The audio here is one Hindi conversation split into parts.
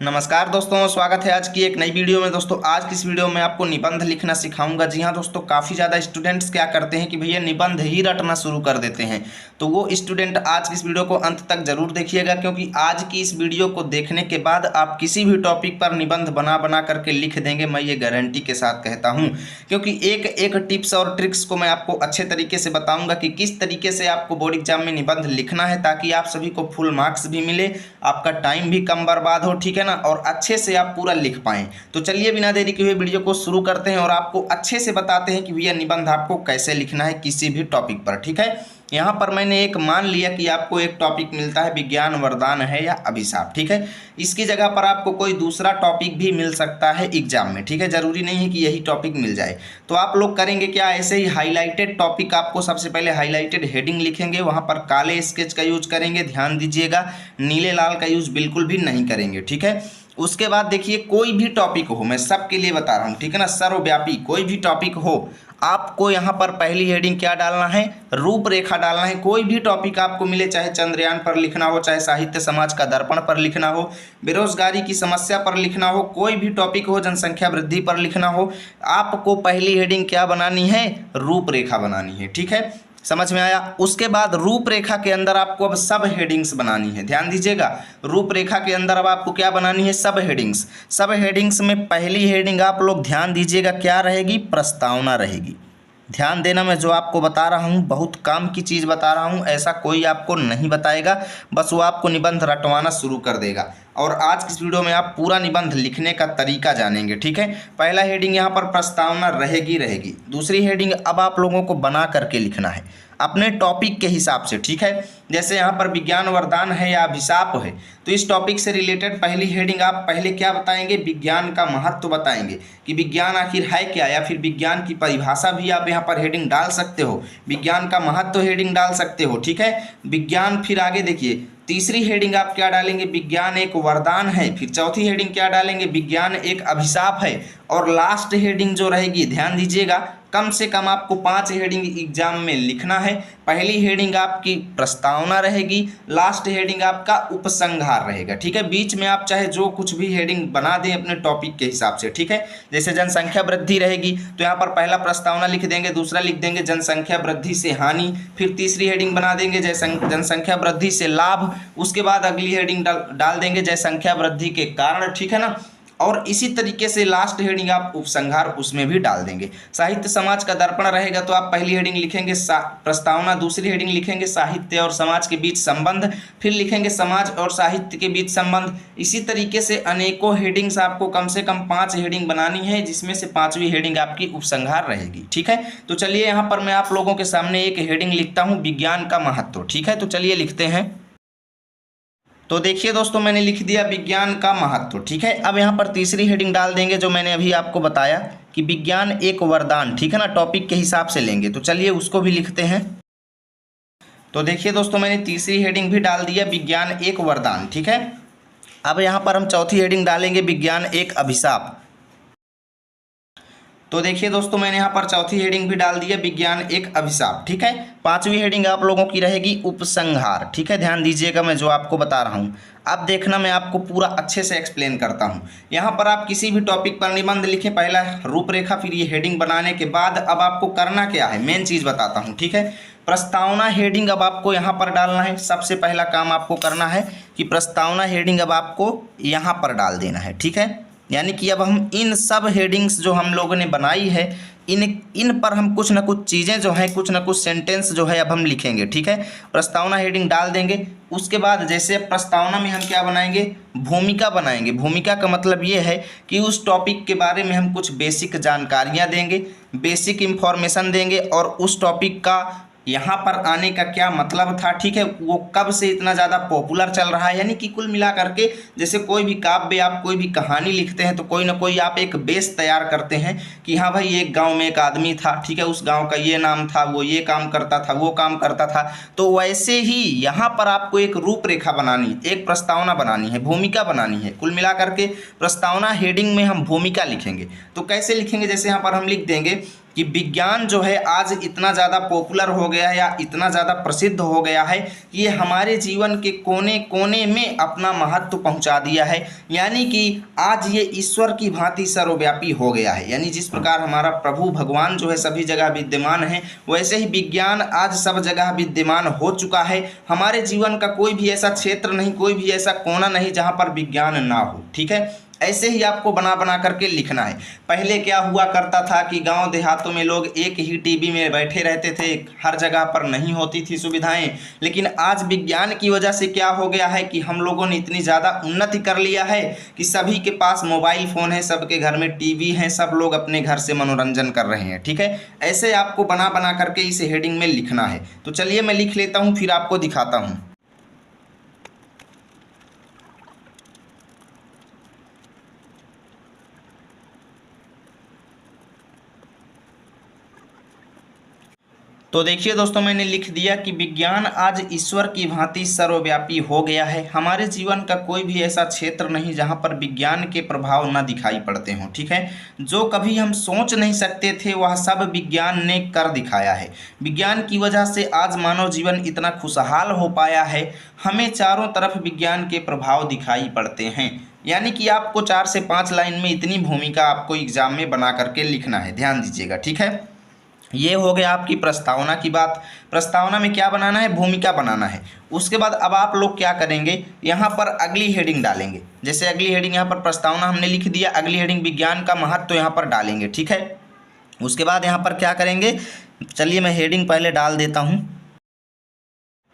नमस्कार दोस्तों, स्वागत है आज की एक नई वीडियो में। दोस्तों आज की इस वीडियो में आपको निबंध लिखना सिखाऊंगा। जी हाँ दोस्तों, काफ़ी ज़्यादा स्टूडेंट्स क्या करते हैं कि भैया निबंध ही रटना शुरू कर देते हैं। तो वो स्टूडेंट आज की इस वीडियो को अंत तक जरूर देखिएगा, क्योंकि आज की इस वीडियो को देखने के बाद आप किसी भी टॉपिक पर निबंध बना बना करके लिख देंगे, मैं ये गारंटी के साथ कहता हूँ। क्योंकि एक एक टिप्स और ट्रिक्स को मैं आपको अच्छे तरीके से बताऊँगा कि किस तरीके से आपको बोर्ड एग्जाम में निबंध लिखना है, ताकि आप सभी को फुल मार्क्स भी मिले, आपका टाइम भी कम बर्बाद हो, ठीक है, और अच्छे से आप पूरा लिख पाएं। तो चलिए बिना देरी किए हुए वीडियो को शुरू करते हैं और आपको अच्छे से बताते हैं कि भैया निबंध आपको कैसे लिखना है किसी भी टॉपिक पर। ठीक है, यहाँ पर मैंने एक मान लिया कि आपको एक टॉपिक मिलता है विज्ञान वरदान है या अभिशाप। ठीक है, इसकी जगह पर आपको कोई दूसरा टॉपिक भी मिल सकता है एग्जाम में। ठीक है, जरूरी नहीं है कि यही टॉपिक मिल जाए। तो आप लोग करेंगे क्या, ऐसे ही हाईलाइटेड टॉपिक आपको सबसे पहले हाईलाइटेड हेडिंग लिखेंगे, वहाँ पर काले स्केच का यूज करेंगे, ध्यान दीजिएगा, नीले लाल का यूज बिल्कुल भी नहीं करेंगे। ठीक है, उसके बाद देखिए कोई भी टॉपिक हो, मैं सबके लिए बता रहा हूँ, ठीक है ना, सर्वव्यापी कोई भी टॉपिक हो, आपको यहाँ पर पहली हेडिंग क्या डालना है, रूपरेखा डालना है। कोई भी टॉपिक आपको मिले, चाहे चंद्रयान पर लिखना हो, चाहे साहित्य समाज का दर्पण पर लिखना हो, बेरोजगारी की समस्या पर लिखना हो, कोई भी टॉपिक हो, जनसंख्या वृद्धि पर लिखना हो, आपको पहली हेडिंग क्या बनानी है, रूपरेखा बनानी है। ठीक है, समझ में आया। उसके बाद रूपरेखा के अंदर आपको अब सब हेडिंग्स बनानी है। ध्यान दीजिएगा, रूपरेखा के अंदर अब आपको क्या बनानी है, सब हेडिंग्स। सब हेडिंग्स में पहली हेडिंग आप लोग ध्यान दीजिएगा क्या रहेगी, प्रस्तावना रहेगी। ध्यान देना, मैं जो आपको बता रहा हूँ बहुत काम की चीज़ बता रहा हूँ, ऐसा कोई आपको नहीं बताएगा, बस वो आपको निबंध रटवाना शुरू कर देगा। और आज की इस वीडियो में आप पूरा निबंध लिखने का तरीका जानेंगे। ठीक है, पहला हेडिंग यहाँ पर प्रस्तावना रहेगी। दूसरी हेडिंग अब आप लोगों को बना करके लिखना है अपने टॉपिक के हिसाब से। ठीक है, जैसे यहाँ पर विज्ञान वरदान है या अभिशाप है, तो इस टॉपिक से रिलेटेड पहली हेडिंग आप पहले क्या बताएंगे, विज्ञान का महत्व बताएंगे कि विज्ञान आखिर है क्या, या फिर विज्ञान की परिभाषा भी आप यहाँ पर हेडिंग डाल सकते हो, विज्ञान का महत्व हेडिंग डाल सकते हो। ठीक है, विज्ञान, फिर आगे देखिए तीसरी हेडिंग आप क्या डालेंगे, विज्ञान एक वरदान है। फिर चौथी हेडिंग क्या डालेंगे, विज्ञान एक अभिशाप है। और लास्ट हेडिंग जो रहेगी, ध्यान दीजिएगा, कम से कम आपको 5 हेडिंग एग्जाम में लिखना है। पहली हेडिंग आपकी प्रस्तावना रहेगी, लास्ट हेडिंग आपका उपसंहार रहेगा। ठीक है, बीच में आप चाहे जो कुछ भी हेडिंग बना दें अपने टॉपिक के हिसाब से। ठीक है, जैसे जनसंख्या वृद्धि रहेगी तो यहाँ पर पहला प्रस्तावना लिख देंगे, दूसरा लिख देंगे जनसंख्या वृद्धि से हानि, फिर तीसरी हेडिंग बना देंगे जनसंख्या वृद्धि से लाभ, उसके बाद अगली हेडिंग डाल देंगे जनसंख्या वृद्धि के कारण। ठीक है ना, और इसी तरीके से लास्ट हेडिंग आप उपसंहार उसमें भी डाल देंगे। साहित्य समाज का दर्पण रहेगा तो आप पहली हेडिंग लिखेंगे प्रस्तावना, दूसरी हेडिंग लिखेंगे साहित्य और समाज के बीच संबंध, फिर लिखेंगे समाज और साहित्य के बीच संबंध। इसी तरीके से अनेकों हेडिंग्स आपको कम से कम 5 हेडिंग बनानी है, जिसमें से 5वीं हेडिंग आपकी उपसंहार रहेगी। ठीक है, तो चलिए यहाँ पर मैं आप लोगों के सामने एक हेडिंग लिखता हूँ, विज्ञान का महत्व। ठीक है, तो चलिए लिखते हैं। तो देखिए दोस्तों, मैंने लिख दिया विज्ञान का महत्व। ठीक है, अब यहाँ पर तीसरी हेडिंग डाल देंगे जो मैंने अभी आपको बताया कि विज्ञान एक वरदान। ठीक है ना, टॉपिक के हिसाब से लेंगे, तो चलिए उसको भी लिखते हैं। तो देखिए दोस्तों, मैंने तीसरी हेडिंग भी डाल दिया, विज्ञान एक वरदान। ठीक है, अब यहाँ पर हम चौथी हेडिंग डालेंगे, विज्ञान एक अभिशाप। तो देखिए दोस्तों, मैंने यहाँ पर चौथी हेडिंग भी डाल दिया, विज्ञान एक अभिशाप। ठीक है, 5वीं हेडिंग आप लोगों की रहेगी उपसंहार। ठीक है, ध्यान दीजिएगा, मैं जो आपको बता रहा हूँ अब देखना, मैं आपको पूरा अच्छे से एक्सप्लेन करता हूँ। यहाँ पर आप किसी भी टॉपिक पर निबंध लिखें, पहला रूपरेखा, फिर ये हेडिंग बनाने के बाद अब आपको करना क्या है, मेन चीज़ बताता हूँ। ठीक है, प्रस्तावना हेडिंग अब आपको यहाँ पर डालना है। सबसे पहला काम आपको करना है कि प्रस्तावना हेडिंग अब आपको यहाँ पर डाल देना है। ठीक है, यानी कि अब हम इन सब हेडिंग्स जो हम लोगों ने बनाई है, इन पर हम कुछ ना कुछ चीज़ें जो हैं, कुछ ना कुछ सेंटेंस जो है अब हम लिखेंगे। ठीक है, प्रस्तावना हेडिंग डाल देंगे। उसके बाद जैसे प्रस्तावना में हम क्या बनाएंगे, भूमिका बनाएंगे। भूमिका का मतलब ये है कि उस टॉपिक के बारे में हम कुछ बेसिक जानकारियाँ देंगे, बेसिक इंफॉर्मेशन देंगे, और उस टॉपिक का यहाँ पर आने का क्या मतलब था। ठीक है, वो कब से इतना ज़्यादा पॉपुलर चल रहा है, यानी कि कुल मिला करके जैसे कोई भी काव्य, आप कोई भी कहानी लिखते हैं तो कोई ना कोई आप एक बेस तैयार करते हैं कि हाँ भाई, एक गांव में एक आदमी था। ठीक है, उस गांव का ये नाम था, वो ये काम करता था, वो काम करता था। तो वैसे ही यहाँ पर आपको एक रूपरेखा बनानी, एक प्रस्तावना बनानी है, भूमिका बनानी है। कुल मिला करके प्रस्तावना हेडिंग में हम भूमिका लिखेंगे। तो कैसे लिखेंगे, जैसे यहाँ पर हम लिख देंगे कि विज्ञान जो है आज इतना ज़्यादा पॉपुलर हो गया है या इतना ज़्यादा प्रसिद्ध हो गया है कि ये हमारे जीवन के कोने कोने में अपना महत्व पहुंचा दिया है। यानी कि आज ये ईश्वर की भांति सर्वव्यापी हो गया है। यानी जिस प्रकार हमारा प्रभु भगवान जो है सभी जगह विद्यमान है, वैसे ही विज्ञान आज सब जगह विद्यमान हो चुका है। हमारे जीवन का कोई भी ऐसा क्षेत्र नहीं, कोई भी ऐसा कोना नहीं जहाँ पर विज्ञान ना हो। ठीक है, ऐसे ही आपको बना बना करके लिखना है। पहले क्या हुआ करता था कि गांव देहातों में लोग एक ही टीवी में बैठे रहते थे, हर जगह पर नहीं होती थी सुविधाएं। लेकिन आज विज्ञान की वजह से क्या हो गया है कि हम लोगों ने इतनी ज़्यादा उन्नति कर लिया है कि सभी के पास मोबाइल फ़ोन है, सबके घर में टीवी है, सब लोग अपने घर से मनोरंजन कर रहे हैं। ठीक है, ऐसे आपको बना बना करके इस हेडिंग में लिखना है। तो चलिए मैं लिख लेता हूँ, फिर आपको दिखाता हूँ। तो देखिए दोस्तों, मैंने लिख दिया कि विज्ञान आज ईश्वर की भांति सर्वव्यापी हो गया है। हमारे जीवन का कोई भी ऐसा क्षेत्र नहीं जहां पर विज्ञान के प्रभाव न दिखाई पड़ते हों। ठीक है, जो कभी हम सोच नहीं सकते थे वह सब विज्ञान ने कर दिखाया है। विज्ञान की वजह से आज मानव जीवन इतना खुशहाल हो पाया है। हमें चारों तरफ विज्ञान के प्रभाव दिखाई पड़ते हैं। यानी कि आपको 4 से 5 लाइन में इतनी भूमिका आपको एग्जाम में बना करके लिखना है, ध्यान दीजिएगा। ठीक है, ये हो गया आपकी प्रस्तावना की बात। प्रस्तावना में क्या बनाना है, भूमिका बनाना है। उसके बाद अब आप लोग क्या करेंगे, यहाँ पर अगली हेडिंग डालेंगे। जैसे अगली हेडिंग यहाँ पर प्रस्तावना हमने लिख दिया, अगली हेडिंग विज्ञान का महत्व तो यहाँ पर डालेंगे। ठीक है, उसके बाद यहाँ पर क्या करेंगे, चलिए मैं हेडिंग पहले डाल देता हूँ।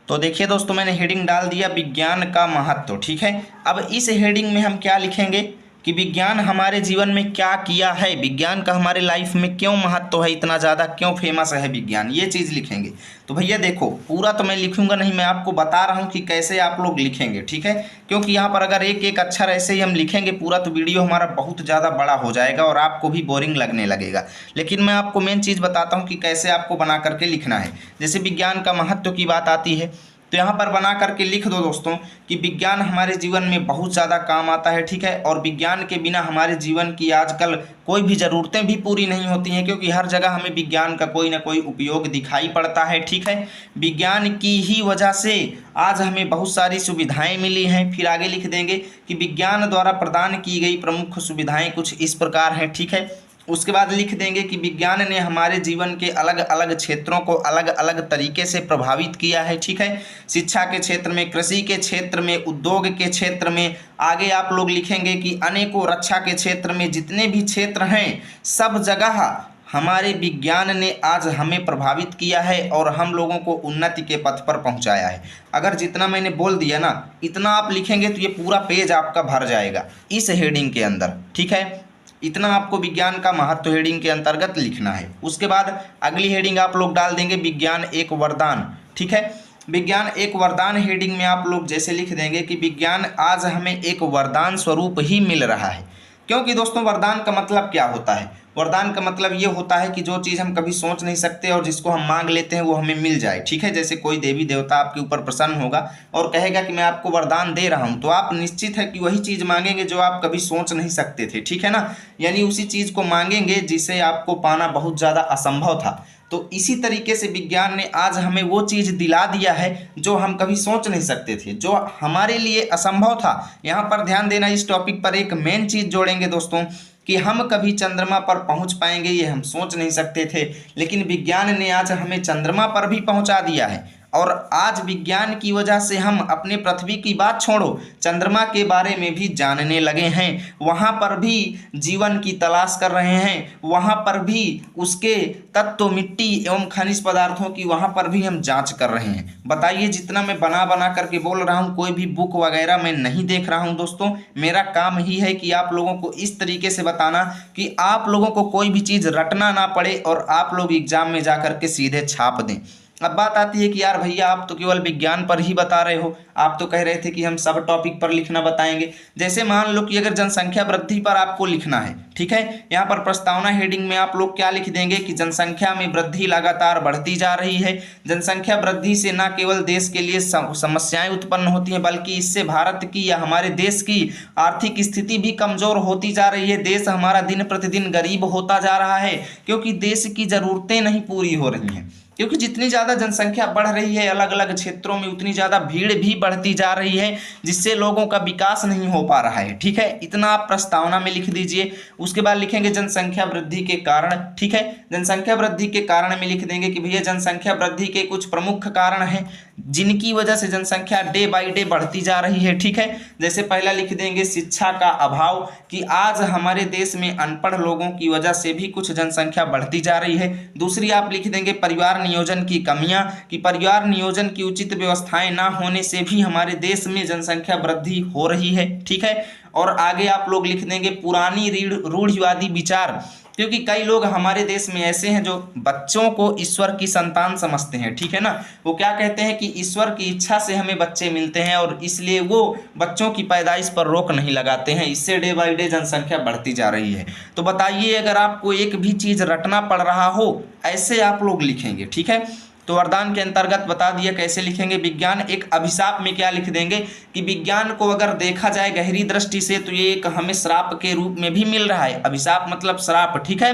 तो देखिए दोस्तों, मैंने हेडिंग डाल दिया विज्ञान का महत्व। ठीक है, अब इस हेडिंग में हम क्या लिखेंगे कि विज्ञान हमारे जीवन में क्या किया है, विज्ञान का हमारे लाइफ में क्यों महत्व है, इतना ज़्यादा क्यों फेमस है विज्ञान, ये चीज़ लिखेंगे। तो भैया देखो, पूरा तो मैं लिखूंगा नहीं, मैं आपको बता रहा हूँ कि कैसे आप लोग लिखेंगे। ठीक है, क्योंकि यहाँ पर अगर एक एक अक्षर ऐसे ही हम लिखेंगे पूरा, तो वीडियो हमारा बहुत ज़्यादा बड़ा हो जाएगा और आपको भी बोरिंग लगने लगेगा। लेकिन मैं आपको मेन चीज़ बताता हूँ कि कैसे आपको बना करके लिखना है। जैसे विज्ञान का महत्व की बात आती है तो यहाँ पर बना करके लिख दो दोस्तों कि विज्ञान हमारे जीवन में बहुत ज़्यादा काम आता है। ठीक है, और विज्ञान के बिना हमारे जीवन की आजकल कोई भी ज़रूरतें भी पूरी नहीं होती हैं, क्योंकि हर जगह हमें विज्ञान का कोई ना कोई उपयोग दिखाई पड़ता है। ठीक है, विज्ञान की ही वजह से आज हमें बहुत सारी सुविधाएं मिली हैं। फिर आगे लिख देंगे कि विज्ञान द्वारा प्रदान की गई प्रमुख सुविधाएं कुछ इस प्रकार हैं। ठीक है, उसके बाद लिख देंगे कि विज्ञान ने हमारे जीवन के अलग अलग क्षेत्रों को अलग अलग तरीके से प्रभावित किया है। ठीक है, शिक्षा के क्षेत्र में, कृषि के क्षेत्र में, उद्योग के क्षेत्र में, आगे आप लोग लिखेंगे कि अनेकों रक्षा के क्षेत्र में, जितने भी क्षेत्र हैं सब जगह हमारे विज्ञान ने आज हमें प्रभावित किया है और हम लोगों को उन्नति के पथ पर पहुंचाया है। अगर जितना मैंने बोल दिया ना, इतना आप लिखेंगे तो ये पूरा पेज आपका भर जाएगा इस हेडिंग के अंदर। ठीक है, इतना आपको विज्ञान का महत्व हेडिंग के अंतर्गत लिखना है। उसके बाद अगली हेडिंग आप लोग डाल देंगे विज्ञान एक वरदान। ठीक है, विज्ञान एक वरदान हेडिंग में आप लोग जैसे लिख देंगे कि विज्ञान आज हमें एक वरदान स्वरूप ही मिल रहा है। क्योंकि दोस्तों वरदान का मतलब क्या होता है, वरदान का मतलब ये होता है कि जो चीज़ हम कभी सोच नहीं सकते और जिसको हम मांग लेते हैं वो हमें मिल जाए। ठीक है, जैसे कोई देवी देवता आपके ऊपर प्रसन्न होगा और कहेगा कि मैं आपको वरदान दे रहा हूँ, तो आप निश्चित है कि वही चीज़ मांगेंगे जो आप कभी सोच नहीं सकते थे। ठीक है ना, यानी उसी चीज़ को मांगेंगे जिसे आपको पाना बहुत ज़्यादा असंभव था। तो इसी तरीके से विज्ञान ने आज हमें वो चीज़ दिला दिया है जो हम कभी सोच नहीं सकते थे, जो हमारे लिए असंभव था। यहाँ पर ध्यान देना, इस टॉपिक पर एक मेन चीज़ जोड़ेंगे दोस्तों कि हम कभी चंद्रमा पर पहुंच पाएंगे ये हम सोच नहीं सकते थे, लेकिन विज्ञान ने आज हमें चंद्रमा पर भी पहुंचा दिया है। और आज विज्ञान की वजह से हम अपने पृथ्वी की बात छोड़ो, चंद्रमा के बारे में भी जानने लगे हैं, वहाँ पर भी जीवन की तलाश कर रहे हैं, वहाँ पर भी उसके तत्व, मिट्टी एवं खनिज पदार्थों की वहाँ पर भी हम जांच कर रहे हैं। बताइए, जितना मैं बना बना करके बोल रहा हूँ, कोई भी बुक वगैरह मैं नहीं देख रहा हूँ दोस्तों। मेरा काम ही है कि आप लोगों को इस तरीके से बताना कि आप लोगों को कोई भी चीज़ रटना ना पड़े और आप लोग एग्जाम में जा कर के सीधे छाप दें। अब बात आती है कि यार भैया आप तो केवल विज्ञान पर ही बता रहे हो, आप तो कह रहे थे कि हम सब टॉपिक पर लिखना बताएंगे। जैसे मान लो कि अगर जनसंख्या वृद्धि पर आपको लिखना है, ठीक है, यहाँ पर प्रस्तावना हेडिंग में आप लोग क्या लिख देंगे कि जनसंख्या में वृद्धि लगातार बढ़ती जा रही है। जनसंख्या वृद्धि से न केवल देश के लिए समस्याएं उत्पन्न होती हैं, बल्कि इससे भारत की या हमारे देश की आर्थिक स्थिति भी कमजोर होती जा रही है। देश हमारा दिन प्रतिदिन गरीब होता जा रहा है, क्योंकि देश की जरूरतें नहीं पूरी हो रही हैं। क्योंकि जितनी ज़्यादा जनसंख्या बढ़ रही है अलग अलग क्षेत्रों में, उतनी ज़्यादा भीड़ भी बढ़ती जा रही है, जिससे लोगों का विकास नहीं हो पा रहा है। ठीक है, इतना आप प्रस्तावना में लिख दीजिए। उसके बाद लिखेंगे जनसंख्या वृद्धि के कारण। ठीक है, जनसंख्या वृद्धि के कारण में लिख देंगे कि भैया जनसंख्या वृद्धि के कुछ प्रमुख कारण हैं जिनकी वजह से जनसंख्या डे बाई डे बढ़ती जा रही है। ठीक है, जैसे पहला लिख देंगे शिक्षा का अभाव, कि आज हमारे देश में अनपढ़ लोगों की वजह से भी कुछ जनसंख्या बढ़ती जा रही है। दूसरी आप लिख देंगे परिवार नियोजन की कमियां, कि परिवार नियोजन की उचित व्यवस्थाएं ना होने से भी हमारे देश में जनसंख्या वृद्धि हो रही है। ठीक है, और आगे आप लोग लिख देंगे पुरानी रूढ़िवादी विचार, क्योंकि कई लोग हमारे देश में ऐसे हैं जो बच्चों को ईश्वर की संतान समझते हैं। ठीक है ना, वो क्या कहते हैं कि ईश्वर की इच्छा से हमें बच्चे मिलते हैं और इसलिए वो बच्चों की पैदाइश पर रोक नहीं लगाते हैं। इससे डे बाई डे जनसंख्या बढ़ती जा रही है। तो बताइए, अगर आपको एक भी चीज़ रटना पड़ रहा हो, ऐसे आप लोग लिखेंगे। ठीक है, तो वरदान के अंतर्गत बता दिया कैसे लिखेंगे। विज्ञान एक अभिशाप में क्या लिख देंगे कि विज्ञान को अगर देखा जाए गहरी दृष्टि से तो ये एक हमें श्राप के रूप में भी मिल रहा है। अभिशाप मतलब श्राप। ठीक है,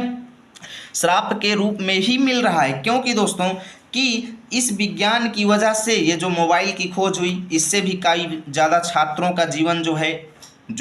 श्राप के रूप में ही मिल रहा है, क्योंकि दोस्तों कि इस विज्ञान की वजह से ये जो मोबाइल की खोज हुई, इससे भी कई ज़्यादा छात्रों का जीवन जो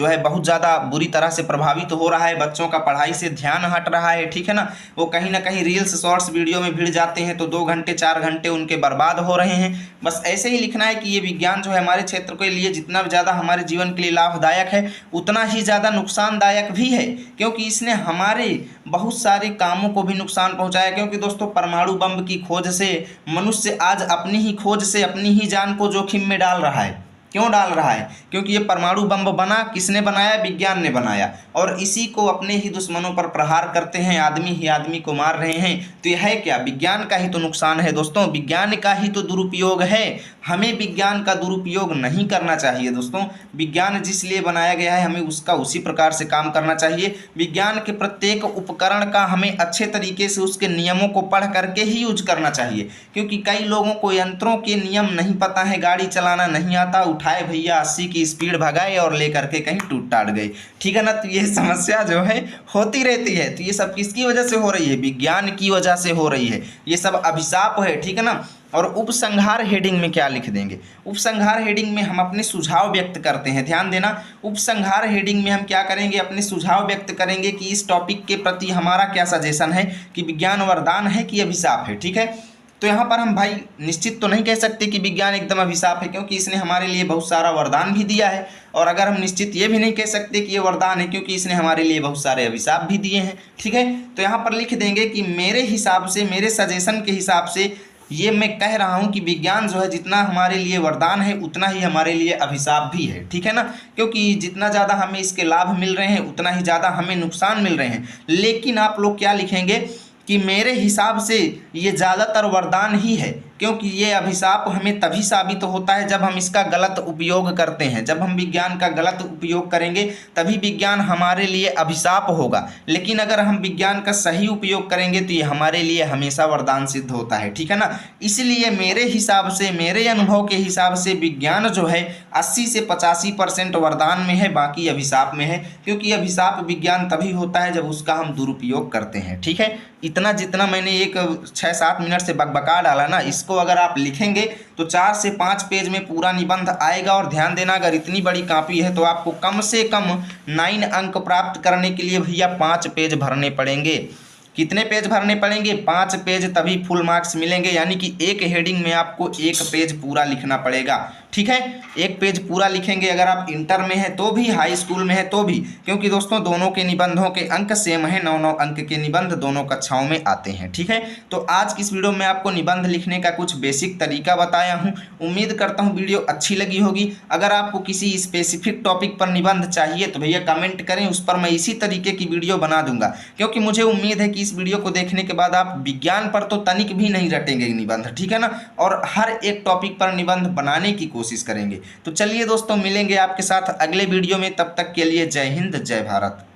है बहुत ज़्यादा बुरी तरह से प्रभावित हो रहा है। बच्चों का पढ़ाई से ध्यान हट रहा है। ठीक है ना, वो कहीं ना कहीं रील्स शॉर्ट्स वीडियो में भिड़ जाते हैं, तो 2 घंटे 4 घंटे उनके बर्बाद हो रहे हैं। बस ऐसे ही लिखना है कि ये विज्ञान जो है हमारे क्षेत्र के लिए जितना ज़्यादा हमारे जीवन के लिए लाभदायक है, उतना ही ज़्यादा नुकसानदायक भी है, क्योंकि इसने हमारे बहुत सारे कामों को भी नुकसान पहुँचाया। क्योंकि दोस्तों परमाणु बम की खोज से मनुष्य आज अपनी ही खोज से अपनी ही जान को जोखिम में डाल रहा है। क्यों डाल रहा है? क्योंकि ये परमाणु बम बना किसने बनाया? विज्ञान ने बनाया, और इसी को अपने ही दुश्मनों पर प्रहार करते हैं, आदमी ही आदमी को मार रहे हैं। तो यह है क्या? विज्ञान का ही तो नुकसान है दोस्तों, विज्ञान का ही तो दुरुपयोग है। हमें विज्ञान का दुरुपयोग नहीं करना चाहिए दोस्तों। विज्ञान जिस लिए बनाया गया है हमें उसका उसी प्रकार से काम करना चाहिए। विज्ञान के प्रत्येक उपकरण का हमें अच्छे तरीके से उसके नियमों को पढ़ करके ही यूज करना चाहिए, क्योंकि कई लोगों को यंत्रों के नियम नहीं पता है, गाड़ी चलाना नहीं आता, उठाए भैया 80 की स्पीड भगाए और लेकर के कहीं टूट टाट गए। ठीक है ना, तो ये समस्या जो है होती रहती है। तो ये सब किसकी वजह से हो रही है? विज्ञान की वजह से हो रही है। ये सब अभिशाप है। ठीक है ना, और उपसंहार हेडिंग में क्या लिख देंगे? उपसंहार हेडिंग में हम अपने सुझाव व्यक्त करते हैं। ध्यान देना, उपसंहार हेडिंग में हम क्या करेंगे? अपने सुझाव व्यक्त करेंगे कि इस टॉपिक के प्रति हमारा क्या सजेशन है, कि विज्ञान वरदान है कि अभिशाप है। ठीक है, तो यहाँ पर हम भाई निश्चित तो नहीं कह सकते कि विज्ञान एकदम अभिशाप है, क्योंकि इसने हमारे लिए बहुत सारा वरदान भी दिया है। और अगर हम निश्चित ये भी नहीं कह सकते कि ये वरदान है, क्योंकि इसने हमारे लिए बहुत सारे अभिशाप भी दिए हैं। ठीक है, तो यहाँ पर लिख देंगे कि मेरे हिसाब से, मेरे सजेशन के हिसाब से ये मैं कह रहा हूँ कि विज्ञान जो है जितना हमारे लिए वरदान है उतना ही हमारे लिए अभिशाप भी है। ठीक है ना, क्योंकि जितना ज़्यादा हमें इसके लाभ मिल रहे हैं उतना ही ज़्यादा हमें नुकसान मिल रहे हैं। लेकिन आप लोग क्या लिखेंगे कि मेरे हिसाब से ये ज़्यादातर वरदान ही है, क्योंकि ये अभिशाप हमें तभी साबित होता है जब हम इसका गलत उपयोग करते हैं। जब हम विज्ञान का गलत उपयोग करेंगे तभी विज्ञान हमारे लिए अभिशाप होगा। लेकिन अगर हम विज्ञान का सही उपयोग करेंगे तो ये हमारे लिए हमेशा वरदान सिद्ध होता है। ठीक है ना, इसलिए मेरे हिसाब से, मेरे अनुभव के हिसाब से विज्ञान जो है 80 से 85% वरदान में है, बाकी अभिशाप में है। क्योंकि अभिशाप विज्ञान तभी होता है जब उसका हम दुरुपयोग करते हैं। ठीक है, इतना जितना मैंने एक 6-7 मिनट से बकबका डाला ना, इसको अगर आप लिखेंगे तो 4 से 5 पेज में पूरा निबंध आएगा। और ध्यान देना, अगर इतनी बड़ी कॉपी है तो आपको कम से कम 9 अंक प्राप्त करने के लिए भैया 5 पेज भरने पड़ेंगे। कितने पेज भरने पड़ेंगे? 5 पेज, तभी फुल मार्क्स मिलेंगे। यानी कि एक हेडिंग में आपको 1 पेज पूरा लिखना पड़ेगा। ठीक है, 1 पेज पूरा लिखेंगे। अगर आप इंटर में हैं तो भी, हाई स्कूल में है तो भी, क्योंकि दोस्तों दोनों के निबंधों के अंक सेम है। 9-9 अंक के निबंध दोनों कक्षाओं में आते हैं। ठीक है, तो आज की इस वीडियो में आपको निबंध लिखने का कुछ बेसिक तरीका बताया हूँ। उम्मीद करता हूँ वीडियो अच्छी लगी होगी। अगर आपको किसी स्पेसिफिक टॉपिक पर निबंध चाहिए तो भैया कमेंट करें, उस पर मैं इसी तरीके की वीडियो बना दूंगा, क्योंकि मुझे उम्मीद है कि इस वीडियो को देखने के बाद आप विज्ञान पर तो तनिक भी नहीं रटेंगे निबंध, ठीक है ना, और हर एक टॉपिक पर निबंध बनाने की कोशिश करेंगे। तो चलिए दोस्तों, मिलेंगे आपके साथ अगले वीडियो में, तब तक के लिए जय हिंद जय भारत।